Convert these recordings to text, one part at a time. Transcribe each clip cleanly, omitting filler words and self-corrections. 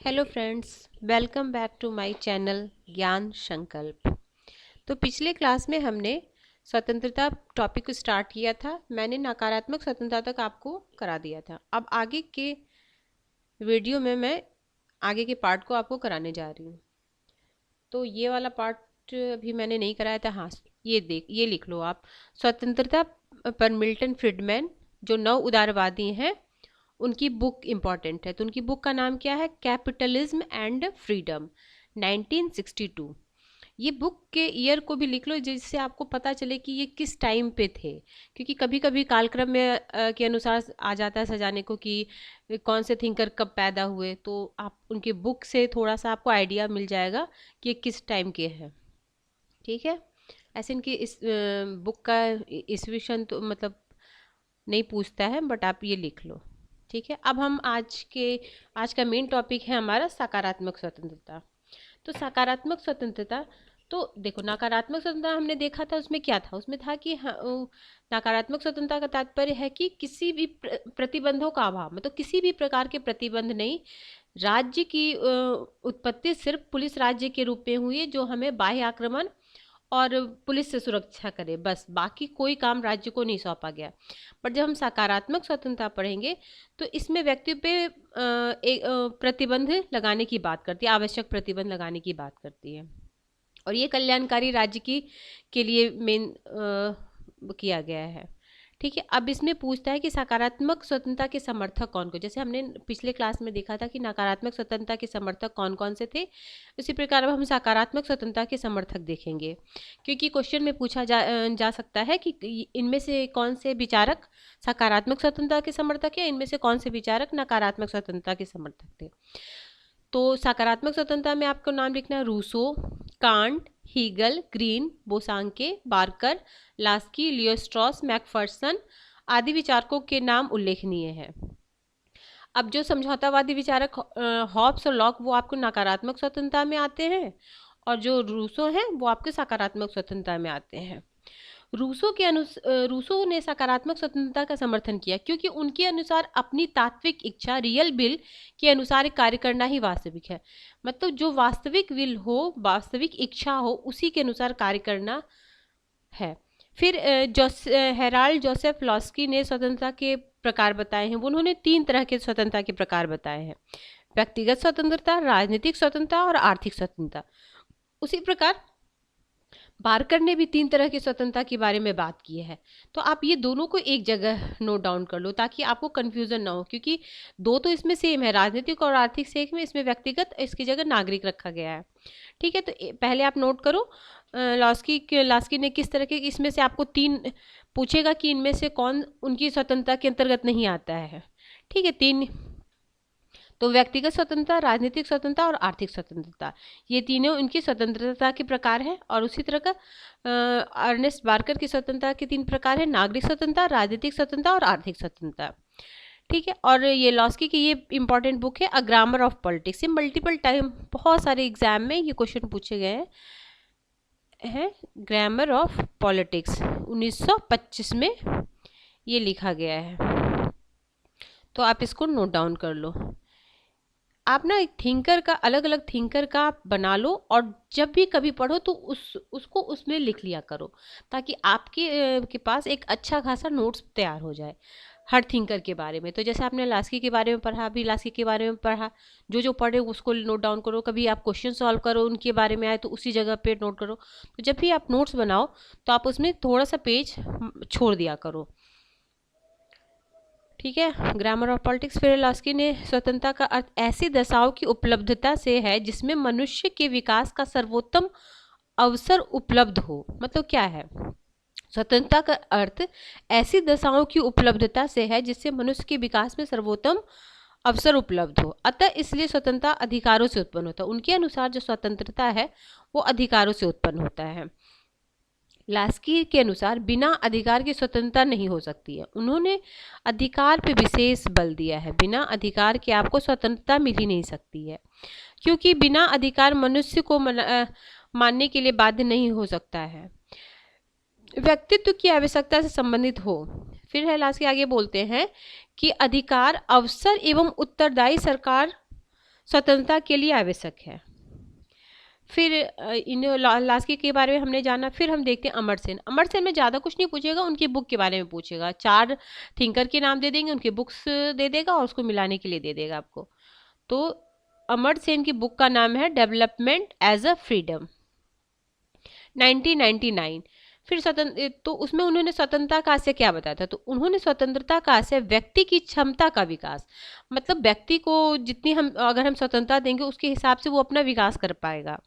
Hello friends, welcome back to my channel Gyan Sankalp. तो पिछले class में हमने स्वतंत्रता टॉपिक को स्टार्ट किया था। मैंने नकारात्मक स्वतंत्रता तक आपको करा दिया था। अब आगे के वीडियो में मैं आगे के पार्ट को आपको कराने जा रही हूँ। तो ये वाला पार्ट अभी मैंने नहीं कराया था। हाँ, ये लिख लो आप। स्वतंत्रता पर मिल्टन फ्रीडमैन जो नव उदारवादी हैं उनकी बुक इम्पॉर्टेंट है। तो उनकी बुक का नाम क्या है? Capitalism and freedom, 1962। ये बुक के ईयर को भी लिख लो जिससे आपको पता चले कि ये किस टाइम पे थे, क्योंकि कभी कभी कालक्रम में के अनुसार आ जाता है सजाने को कि कौन से थिंकर कब पैदा हुए। तो आप उनके बुक से थोड़ा सा आपको आइडिया मिल जाएगा कि ये किस टाइम के हैं। ठीक है, ऐसे इनकी इस बुक का ईस्वीसन तो मतलब नहीं पूछता है, बट आप ये लिख लो। ठीक है, अब हम आज का मेन टॉपिक है हमारा सकारात्मक स्वतंत्रता। तो सकारात्मक स्वतंत्रता, तो देखो नकारात्मक स्वतंत्रता हमने देखा था, उसमें क्या था? उसमें था कि नकारात्मक स्वतंत्रता का तात्पर्य है कि किसी भी प्रतिबंधों का अभाव, मतलब किसी भी प्रकार के प्रतिबंध नहीं। राज्य की उत्पत्ति सिर्फ पुलिस राज्य के रूप में हुई है जो हमें बाह्य आक्रमण और पुलिस से सुरक्षा करे, बस बाकी कोई काम राज्य को नहीं सौंपा गया। पर जब हम सकारात्मक स्वतंत्रता पढ़ेंगे तो इसमें व्यक्ति पे एक प्रतिबंध लगाने की बात करती है, आवश्यक प्रतिबंध लगाने की बात करती है, और ये कल्याणकारी राज्य की के लिए मेन किया गया है। ठीक है, अब इसमें पूछता है कि सकारात्मक स्वतंत्रता के समर्थक कौन कौन, जैसे हमने पिछले क्लास में देखा था कि नकारात्मक स्वतंत्रता के समर्थक कौन कौन से थे, उसी प्रकार अब हम सकारात्मक स्वतंत्रता के समर्थक देखेंगे। क्योंकि क्वेश्चन में पूछा जा सकता है कि इनमें से कौन से विचारक सकारात्मक स्वतंत्रता के समर्थक है, इनमें से कौन से विचारक नकारात्मक स्वतंत्रता के समर्थक थे। तो सकारात्मक स्वतंत्रता में आपको नाम लिखना है Rousseau, Kant, Hegel, Green, Bosanquet, Barker, Laski, Leo Strauss, Macpherson आदि विचारकों के नाम उल्लेखनीय है। अब जो समझौतावादी विचारक हॉब्स और लॉक वो आपको नकारात्मक स्वतंत्रता में आते हैं, और जो रूसो हैं वो आपके सकारात्मक स्वतंत्रता में आते हैं। रूसो ने सकारात्मक स्वतंत्रता का समर्थन किया क्योंकि उनके अनुसार अपनी तात्विक इच्छा, रियल विल के अनुसार कार्य करना ही वास्तविक है। मतलब जो वास्तविक विल हो, वास्तविक इच्छा हो, उसी के अनुसार कार्य करना है। फिर हेराल्ड जोसेफ लॉस्की ने स्वतंत्रता के प्रकार बताए हैं। उन्होंने 3 तरह के स्वतंत्रता के प्रकार बताए हैं: व्यक्तिगत स्वतंत्रता, राजनीतिक स्वतंत्रता और आर्थिक स्वतंत्रता। उसी प्रकार बार्कर ने भी 3 तरह की स्वतंत्रता के बारे में बात की है। तो आप ये दोनों को एक जगह नोट डाउन कर लो ताकि आपको कंफ्यूजन ना हो, क्योंकि दो तो इसमें सेम है, राजनीतिक और आर्थिक से एक में, इसमें व्यक्तिगत, इसकी जगह नागरिक रखा गया है। ठीक है, तो पहले आप नोट करो लास्की ने किस तरह के, इसमें से आपको 3 पूछेगा कि इनमें से कौन उनकी स्वतंत्रता के अंतर्गत नहीं आता है। ठीक है, 3 तो व्यक्तिगत स्वतंत्रता, राजनीतिक स्वतंत्रता और आर्थिक स्वतंत्रता, ये तीनों इनकी स्वतंत्रता के प्रकार हैं। और उसी तरह का अर्नेस्ट बार्कर की स्वतंत्रता के 3 प्रकार हैं: नागरिक स्वतंत्रता, राजनीतिक स्वतंत्रता और आर्थिक स्वतंत्रता। ठीक है, और ये लॉस्की की ये इंपॉर्टेंट बुक है अ ग्रामर ऑफ पॉलिटिक्स। ये मल्टीपल टाइम बहुत सारे एग्जाम में ये क्वेश्चन पूछे गए हैं। ग्रामर ऑफ पॉलिटिक्स 1925 में ये लिखा गया है, तो आप इसको नोट डाउन कर लो। आप ना एक थिंकर का, अलग अलग थिंकर का आप बना लो, और जब भी कभी पढ़ो तो उसको उसमें लिख लिया करो, ताकि आपके के पास एक अच्छा खासा नोट्स तैयार हो जाए हर थिंकर के बारे में। तो जैसे आपने लास्की के बारे में पढ़ा, अभी लास्की के बारे में पढ़ा, जो जो पढ़े उसको नोट डाउन करो। कभी आप क्वेश्चन सॉल्व करो, उनके बारे में आए तो उसी जगह पे नोट करो। तो जब भी आप नोट्स बनाओ तो आप उसमें थोड़ा सा पेज छोड़ दिया करो। ठीक है, ग्रामर ऑफ पॉलिटिक्स। फिर लास्की ने स्वतंत्रता का अर्थ ऐसी दशाओं की उपलब्धता से है जिसमें मनुष्य के विकास का सर्वोत्तम अवसर उपलब्ध हो। मतलब क्या है? स्वतंत्रता का अर्थ ऐसी दशाओं की उपलब्धता से है जिससे मनुष्य के विकास में सर्वोत्तम अवसर उपलब्ध हो। अतः इसलिए स्वतंत्रता अधिकारों से उत्पन्न होता है। उनके अनुसार जो स्वतंत्रता है वो अधिकारों से उत्पन्न होता है। लास्की के अनुसार बिना अधिकार की स्वतंत्रता नहीं हो सकती है। उन्होंने अधिकार पे विशेष बल दिया है। बिना अधिकार के आपको स्वतंत्रता मिल ही नहीं सकती है, क्योंकि बिना अधिकार मनुष्य को मानने के लिए बाध्य नहीं हो सकता है, व्यक्तित्व की आवश्यकता से संबंधित हो। फिर है लास्की आगे बोलते हैं कि अधिकार, अवसर एवं उत्तरदायी स्वतंत्रता के लिए आवश्यक है। फिर इन लास्की के बारे में हमने जाना। फिर हम देखते हैं अमर्त्य सेन। अमर्त्य सेन में ज़्यादा कुछ नहीं पूछेगा, उनकी बुक के बारे में पूछेगा। 4 थिंकर के नाम दे देंगे, उनकी बुक्स दे देगा और उसको मिलाने के लिए दे देगा आपको। तो अमर्त्य सेन की बुक का नाम है डेवलपमेंट एज अ फ्रीडम, 1999। फिर स्वतंत्र, तो उसमें उन्होंने स्वतंत्रता का आशय क्या बताया था? तो उन्होंने स्वतंत्रता का आशय व्यक्ति की क्षमता का विकास, मतलब व्यक्ति को जितनी हम अगर हम स्वतंत्रता देंगे उसके हिसाब से वो अपना विकास कर पाएगा।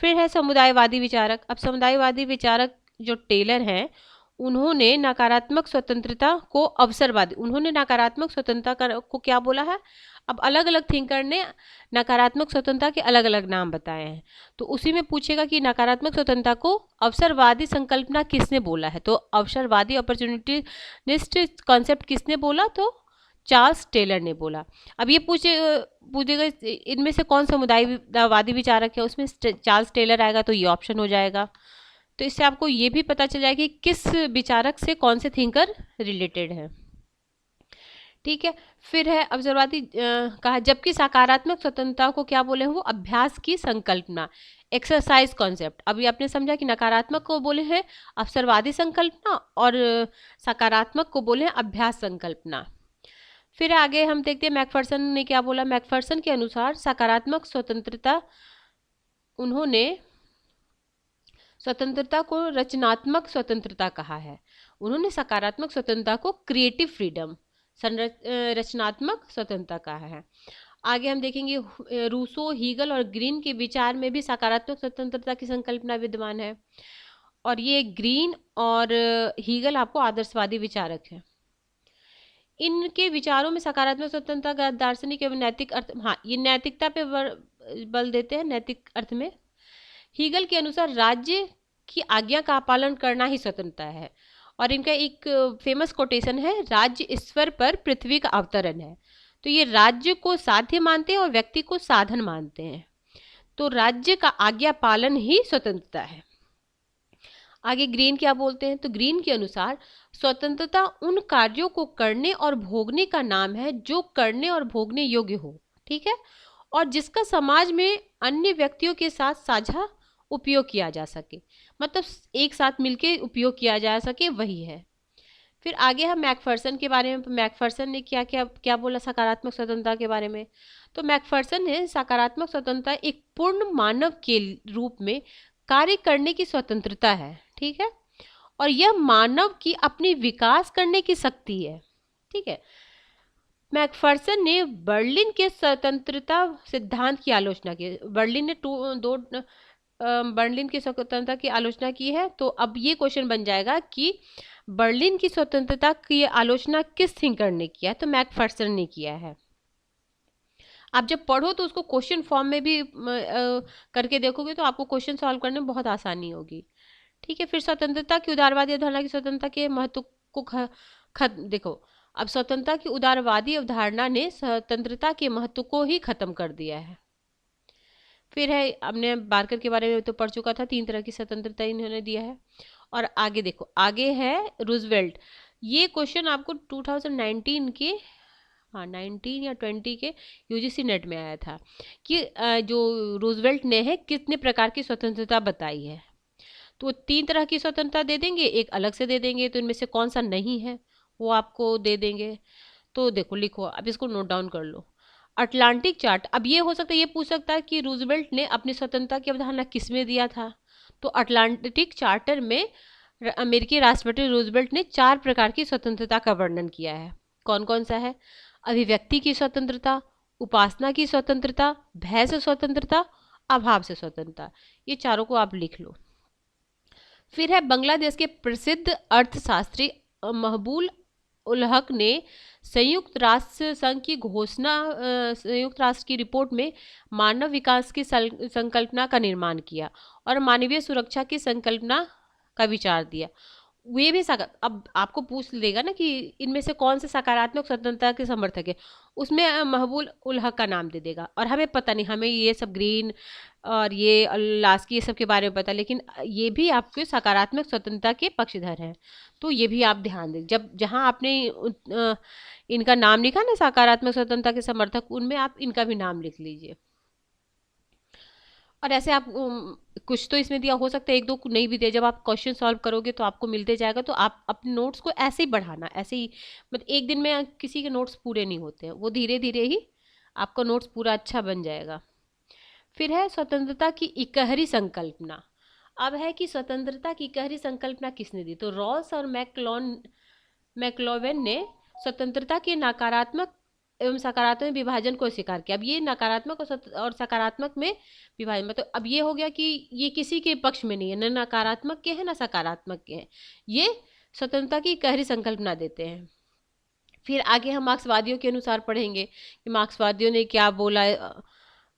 फिर है समुदायवादी विचारक। अब समुदायवादी विचारक जो टेलर हैं, उन्होंने नकारात्मक स्वतंत्रता को अवसरवादी, उन्होंने नकारात्मक स्वतंत्रता को क्या बोला है? अब अलग अलग थिंकर ने नकारात्मक स्वतंत्रता के अलग अलग नाम बताए हैं, तो उसी में पूछेगा कि नकारात्मक स्वतंत्रता को अवसरवादी संकल्पना किसने बोला है? तो अवसरवादी अपॉर्चुनिटिस्ट कॉन्सेप्ट किसने बोला? तो चार्ल्स टेलर ने बोला। अब ये पूछेगा इनमें से कौन समुदायवादी विचारक है, उसमें चार्ल्स टेलर आएगा, तो ये ऑप्शन हो जाएगा। तो इससे आपको ये भी पता चल जाएगा कि किस विचारक से कौन से थिंकर रिलेटेड है। ठीक है। फिर है अवसरवादी कहा, जबकि सकारात्मक स्वतंत्रता को क्या बोले हैं? वो अभ्यास की संकल्पना, एक्सरसाइज कॉन्सेप्ट। अभी आपने समझा कि नकारात्मक को बोले हैं अवसरवादी संकल्पना और सकारात्मक को बोले हैं अभ्यास संकल्पना। फिर आगे हम देखते हैं मैकफर्सन ने क्या बोला। मैकफर्सन के अनुसार सकारात्मक स्वतंत्रता, उन्होंने स्वतंत्रता को रचनात्मक स्वतंत्रता कहा है। उन्होंने सकारात्मक स्वतंत्रता को क्रिएटिव फ्रीडम, रचनात्मक स्वतंत्रता कहा है। आगे हम देखेंगे रूसो, हीगल और ग्रीन के विचार में भी सकारात्मक स्वतंत्रता की संकल्पना विद्यमान है। और ये ग्रीन और हीगल आपको आदर्शवादी विचारक हैं। इनके विचारों में सकारात्मक स्वतंत्रता का दार्शनिक एवं नैतिक अर्थ, हाँ ये नैतिकता पे बल देते हैं, नैतिक अर्थ में। हीगल के अनुसार राज्य की आज्ञा का पालन करना ही स्वतंत्रता है। और इनका एक फेमस कोटेशन है, राज्य ईश्वर पर पृथ्वी का अवतरण है। तो ये राज्य को साध्य मानते हैं और व्यक्ति को साधन मानते हैं। तो राज्य का आज्ञा पालन ही स्वतंत्रता है। आगे ग्रीन क्या बोलते हैं? तो ग्रीन के अनुसार स्वतंत्रता उन कार्यों को करने और भोगने का नाम है जो करने और भोगने योग्य हो, ठीक है, और जिसका समाज में अन्य व्यक्तियों के साथ साझा उपयोग किया जा सके, मतलब एक साथ मिलके उपयोग किया जा सके, वही है। फिर आगे हम मैकफर्सन के बारे में, मैकफर्सन ने क्या क्या क्या बोला सकारात्मक स्वतंत्रता के बारे में? तो मैकफर्सन ने सकारात्मक स्वतंत्रता एक पूर्ण मानव के रूप में कार्य करने की स्वतंत्रता है, ठीक है, और यह मानव की अपनी विकास करने की शक्ति है, ठीक है। मैकफर्सन ने बर्लिन के स्वतंत्रता सिद्धांत की आलोचना की। बर्लिन ने बर्लिन की स्वतंत्रता की आलोचना की है। तो अब ये क्वेश्चन बन जाएगा कि बर्लिन की स्वतंत्रता की आलोचना किस थिंकर ने किया है? तो मैकफर्सन ने किया है। आप जब पढ़ो तो उसको क्वेश्चन फॉर्म में भी करके देखोगे तो आपको क्वेश्चन सॉल्व करने में बहुत आसानी होगी, ठीक है। फिर स्वतंत्रता की उदारवादी अवधारणा की स्वतंत्रता के महत्व को देखो, अब स्वतंत्रता की उदारवादी अवधारणा ने स्वतंत्रता के महत्व को ही खत्म कर दिया है। फिर है, हमने बार्कर के बारे में तो पढ़ चुका था, 3 तरह की स्वतंत्रता इन्होंने दिया है। और आगे देखो, आगे है रूजवेल्ट। ये क्वेश्चन आपको 2019 के, हाँ 19 या 20 के यूजीसी नेट में आया था कि जो रूजवेल्ट ने है कितने प्रकार की स्वतंत्रता बताई है। तो 3 तरह की स्वतंत्रता दे देंगे, एक अलग से दे देंगे, तो इनमें से कौन सा नहीं है वो आपको दे देंगे। तो देखो लिखो, अब इसको नोट डाउन कर लो। अटलांटिक चार्ट, अब ये हो सकता है, ये पूछ सकता है कि रूजवेल्ट ने अपनी स्वतंत्रता की अवधारणा किस में दिया था? तो अटलांटिक चार्टर में अमेरिकी राष्ट्रपति रूजवेल्ट ने 4 प्रकार की स्वतंत्रता का वर्णन किया है। कौन कौन सा है? अभिव्यक्ति की स्वतंत्रता, उपासना की स्वतंत्रता, भय से स्वतंत्रता, अभाव से स्वतंत्रता। ये चारों को आप लिख लो। फिर है बांग्लादेश के प्रसिद्ध अर्थशास्त्री महबूब उल हक ने संयुक्त राष्ट्र संघ की घोषणा, संयुक्त राष्ट्र की रिपोर्ट में मानव विकास की संकल्पना का निर्माण किया और मानवीय सुरक्षा की संकल्पना का विचार दिया। वे भी अब आपको पूछ लेगा ना कि इनमें से कौन से सकारात्मक स्वतंत्रता के समर्थक है, उसमें महबूब उल हक का नाम दे देगा। और हमें पता नहीं, हमें ये सब ग्रीन और ये लास्की ये सब के बारे में पता, लेकिन ये भी आपके सकारात्मक स्वतंत्रता के पक्षधर हैं। तो ये भी आप ध्यान दें, जब जहाँ आपने इनका नाम लिखा ना सकारात्मक स्वतंत्रता के समर्थक, उनमें आप इनका भी नाम लिख लीजिए। और ऐसे आप कुछ तो इसमें दिया हो सकता है, एक दो नहीं भी दिया, जब आप क्वेश्चन सॉल्व करोगे तो आपको मिलते जाएगा, तो आप अपने नोट्स को ऐसे ही बढ़ाना, ऐसे ही मतलब एक दिन में किसी के नोट्स पूरे नहीं होते हैं, वो धीरे धीरे ही आपका नोट्स पूरा अच्छा बन जाएगा। फिर है स्वतंत्रता की इकहरी संकल्पना। अब है कि स्वतंत्रता की इकहरी संकल्पना किसने दी, तो रॉल्स और मैक्लोवेन ने स्वतंत्रता के नकारात्मक एवं सकारात्मक विभाजन को स्वीकार किया। अब ये नकारात्मक और सकारात्मक में विभाजन, मतलब अब ये हो गया कि ये किसी के पक्ष में नहीं है, न नकारात्मक के हैं न सकारात्मक के हैं, ये स्वतंत्रता की गहरी संकल्पना देते हैं। फिर आगे हम मार्क्सवादियों के अनुसार पढ़ेंगे कि मार्क्सवादियों ने क्या बोला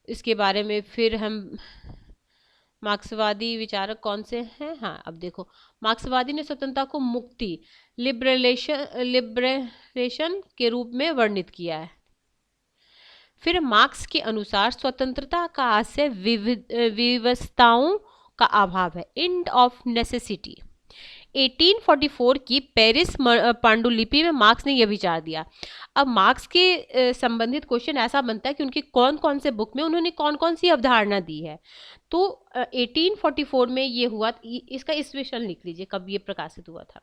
इसके बारे में। फिर हम मार्क्सवादी विचारक कौन से हैं, हाँ अब देखो, मार्क्सवादी ने स्वतंत्रता को मुक्ति लिबरेशन के रूप में वर्णित किया है। फिर मार्क्स के अनुसार स्वतंत्रता का आशय विवशताओं का अभाव है, एंड ऑफ नेसेसिटी। 1844 की पेरिस पांडुलिपि में मार्क्स ने यह विचार दिया। अब मार्क्स के संबंधित क्वेश्चन ऐसा बनता है कि उनकी कौन कौन से बुक में उन्होंने कौन कौन सी अवधारणा दी है। तो 1844 में ये हुआ, इसका ईस्वीसन लिख लीजिए कब ये प्रकाशित हुआ था।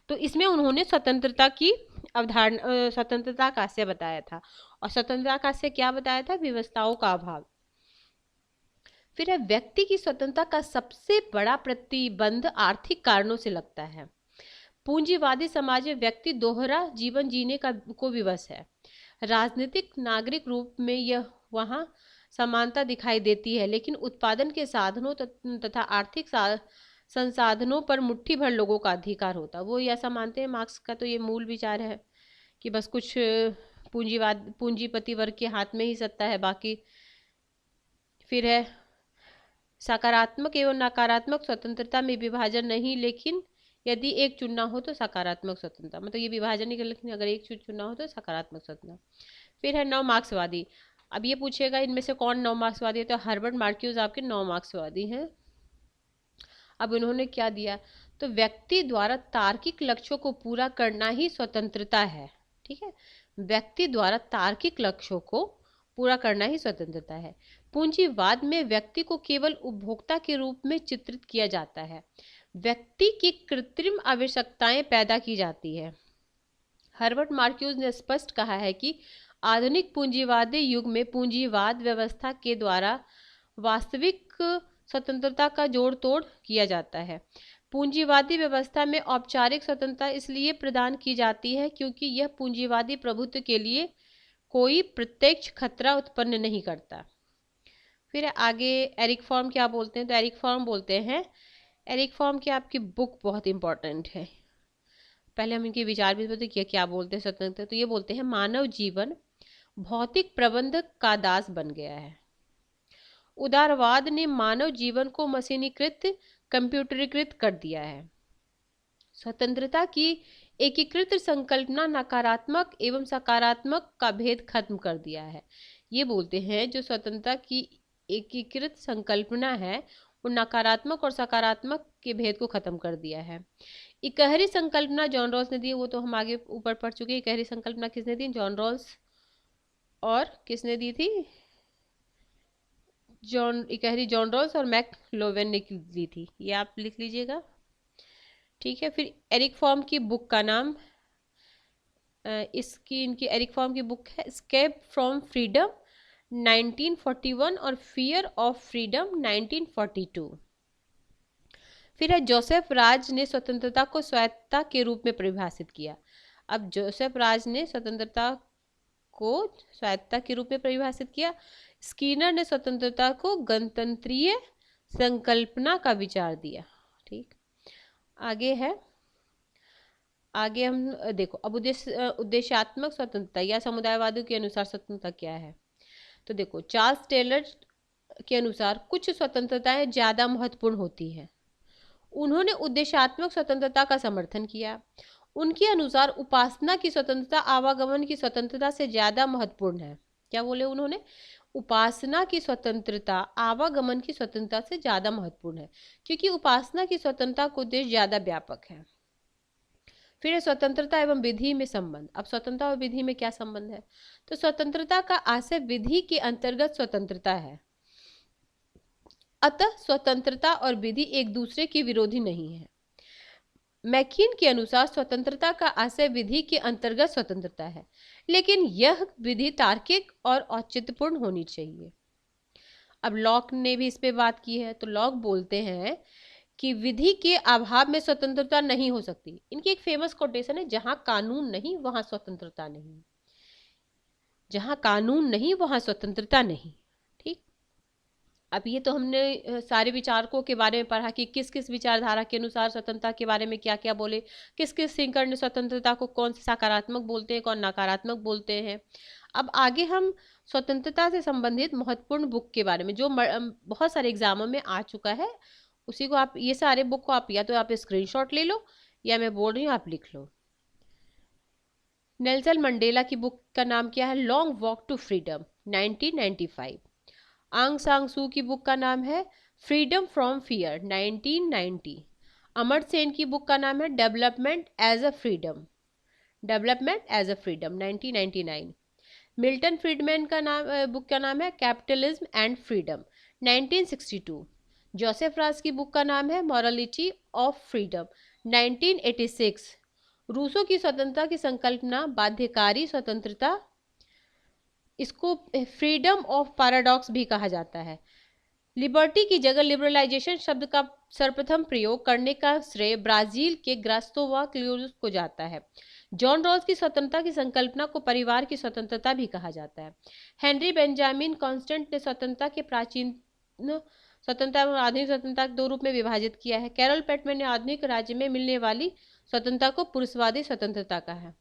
तो इसमें उन्होंने स्वतंत्रता की अवधारणा, स्वतंत्रता का आशय बताया था। और स्वतंत्रता का आशय क्या बताया था, व्यवस्थाओं का अभाव। फिर है व्यक्ति की स्वतंत्रता का सबसे बड़ा प्रतिबंध आर्थिक कारणों से लगता है। पूंजीवादी समाज में व्यक्ति दोहरा जीवन जीने को विवश है। राजनीतिक नागरिक रूप में यह वहाँ समानता दिखाई देती है, लेकिन उत्पादन के साधनों तथा आर्थिक संसाधनों पर मुट्ठी भर लोगों का अधिकार होता। वो ऐसा मानते हैं, मार्क्स का तो ये मूल विचार है कि बस कुछ पूंजीपति वर्ग के हाथ में ही सत्ता है, बाकी। फिर है सकारात्मक एवं नकारात्मक स्वतंत्रता में विभाजन नहीं, लेकिन यदि एक चुनना हो तो सकारात्मक स्वतंत्रता, मतलब ये विभाजन नहीं, लेकिन अगर एक चुनना हो तो सकारात्मक स्वतंत्रता। फिर है नव मार्क्सवादी। अब ये पूछेगा इनमें से कौन नव मार्क्सवादी है, तो हर्बर्ट मार्क्यूज आपके नव मार्क्सवादी हैं। अब उन्होंने क्या दिया, तो व्यक्ति द्वारा तार्किक लक्ष्यों को पूरा करना ही स्वतंत्रता है। ठीक है, व्यक्ति द्वारा तार्किक लक्ष्यों को पूरा करना ही स्वतंत्रता है। पूंजीवाद में व्यक्ति को केवल उपभोक्ता के रूप में चित्रित किया जाता है, व्यक्ति की कृत्रिम आवश्यकताएं पैदा की जाती है। हर्बर्ट मार्क्यूज ने स्पष्ट कहा है कि आधुनिक पूंजीवादी युग में पूंजीवाद व्यवस्था के द्वारा वास्तविक स्वतंत्रता का जोड़ तोड़ किया जाता है। पूंजीवादी व्यवस्था में औपचारिक स्वतंत्रता इसलिए प्रदान की जाती है क्योंकि यह पूंजीवादी प्रभुत्व के लिए कोई प्रत्यक्ष खतरा उत्पन्न नहीं करता। फिर आगे एरिक फॉर्म क्या बोलते हैं, तो एरिक फॉर्म बोलते हैं, एरिक फॉर्म की आपकी बुक बहुत इंपॉर्टेंट है। पहले हम इनके विचार भी बताते हैं क्या बोलते हैं स्वतंत्रता। तो ये बोलते हैं मानव जीवन भौतिक प्रबंध का दास बन गया है। उदारवाद ने मानव जीवन को मशीनीकृत कंप्यूटरीकृत कर दिया है। स्वतंत्रता की एकीकृत संकल्पना नकारात्मक एवं सकारात्मक का भेद खत्म कर दिया है। ये बोलते हैं जो स्वतंत्रता की एकीकृत संकल्पना है वो नकारात्मक और सकारात्मक के भेद को खत्म कर दिया है। इकहरी संकल्पना जॉन रॉल्स ने दी, वो तो हम आगे ऊपर पढ़ चुके हैं। इकहरी संकल्पना किसने दी, जॉन रॉल्स। और किसने दी थी, इकहरी जॉन रॉल्स और मैक्लोवेन ने दी थी, ये आप लिख लीजिएगा। ठीक है, फिर एरिक फॉर्म की बुक का नाम, इनकी एरिक फॉर्म की बुक है एस्केप फ्रॉम फ्रीडम 1941 और फियर ऑफ फ्रीडम 1942। फिर है जोसेफ राज ने स्वतंत्रता को स्वायत्तता के रूप में परिभाषित किया। अब जोसेफ राज ने स्वतंत्रता को स्वायत्तता के रूप में परिभाषित किया। स्कीनर ने स्वतंत्रता को गणतंत्रीय संकल्पना का विचार दिया। ठीक, आगे है, आगे हम देखो अब उद्देश्यात्मक स्वतंत्रता या समुदायवादियों के अनुसार स्वतंत्रता क्या है। तो देखो चार्ल्स टेलर के अनुसार कुछ स्वतंत्रताएं ज़्यादा महत्वपूर्ण होती हैं, उन्होंने उद्देश्यात्मक स्वतंत्रता का समर्थन किया। उनके अनुसार उपासना की स्वतंत्रता आवागमन की स्वतंत्रता से ज्यादा महत्वपूर्ण है। क्या बोले उन्होंने? उपासना की स्वतंत्रता आवागमन की स्वतंत्रता से ज्यादा महत्वपूर्ण है, क्योंकि उपासना की स्वतंत्रता का उद्देश्य ज्यादा व्यापक है। फिर स्वतंत्रता एवं विधि में संबंध। अब स्वतंत्रता और विधि में क्या संबंध है? तो स्वतंत्रता का आशय विधि के अंतर्गत स्वतंत्रता है, अतः स्वतंत्रता और विधि एक दूसरे की विरोधी नहीं है। मैकिन के अनुसार स्वतंत्रता का आशय विधि के अंतर्गत स्वतंत्रता है, लेकिन यह विधि तार्किक और औचित्यपूर्ण होनी चाहिए। अब लॉक ने भी इस पे बात की है। तो लॉक बोलते हैं कि विधि के अभाव में स्वतंत्रता नहीं हो सकती। इनकी एक फेमस कोटेशन है, जहां कानून नहीं वहां स्वतंत्रता नहीं, जहां कानून नहीं वहां स्वतंत्रता नहीं। ठीक। अब ये तो हमने सारे विचारकों के बारे में पढ़ा कि किस किस विचारधारा के अनुसार स्वतंत्रता के बारे में क्या क्या बोले, किस किस थिंकर ने स्वतंत्रता को कौन से सकारात्मक बोलते हैं, कौन नकारात्मक बोलते हैं। अब आगे हम स्वतंत्रता से संबंधित महत्वपूर्ण बुक के बारे में, जो बहुत सारे एग्जामों में आ चुका है, उसी को आप, ये सारे बुक को आप या तो आप स्क्रीनशॉट ले लो या मैं बोल रही हूँ आप लिख लो। नेल्सन मंडेला की बुक का नाम क्या है? Long walk to freedom, 1995। Aung San Suu की बुक का नाम है freedom from fear, 1990। Amartya Sen की बुक का नाम है development as a freedom, 1999। Milton Friedman का बुक का नाम है कैपिटलिज्म एंड फ्रीडम, 1962। जोसेफ रास की बुक का नाम है मॉरलिटी ऑफ फ्रीडम, 1986। रूसो की स्वतंत्रता की संकल्पना बाध्यकारी स्वतंत्रता, इसको फ्रीडम ऑफ पैराडॉक्स भी कहा जाता है। लिबर्टी की जगह लिबरलाइजेशन शब्द का सर्वप्रथम प्रयोग करने का श्रेय ब्राजील के ग्रास्तोवा क्लियोस को जाता है। जॉन रॉल्स की स्वतंत्रता की संकल्पना को परिवार की स्वतंत्रता भी कहा जाता है। हेनरी बेंजामिन कॉन्स्टेंट ने स्वतंत्रता के प्राचीन स्वतंत्रता और आधुनिक स्वतंत्रता दो रूप में विभाजित किया है। कैरल पेटमैन ने आधुनिक राज्य में मिलने वाली स्वतंत्रता को पुरुषवादी स्वतंत्रता कहा है।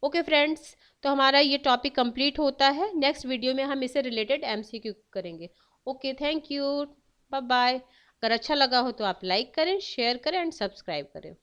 ओके फ्रेंड्स, तो हमारा ये टॉपिक कंप्लीट होता है। नेक्स्ट वीडियो में हम इससे रिलेटेड एमसीक्यू करेंगे। Okay, thank you, bye bye. अगर अच्छा लगा हो तो आप लाइक करें, शेयर करें एंड सब्सक्राइब करें।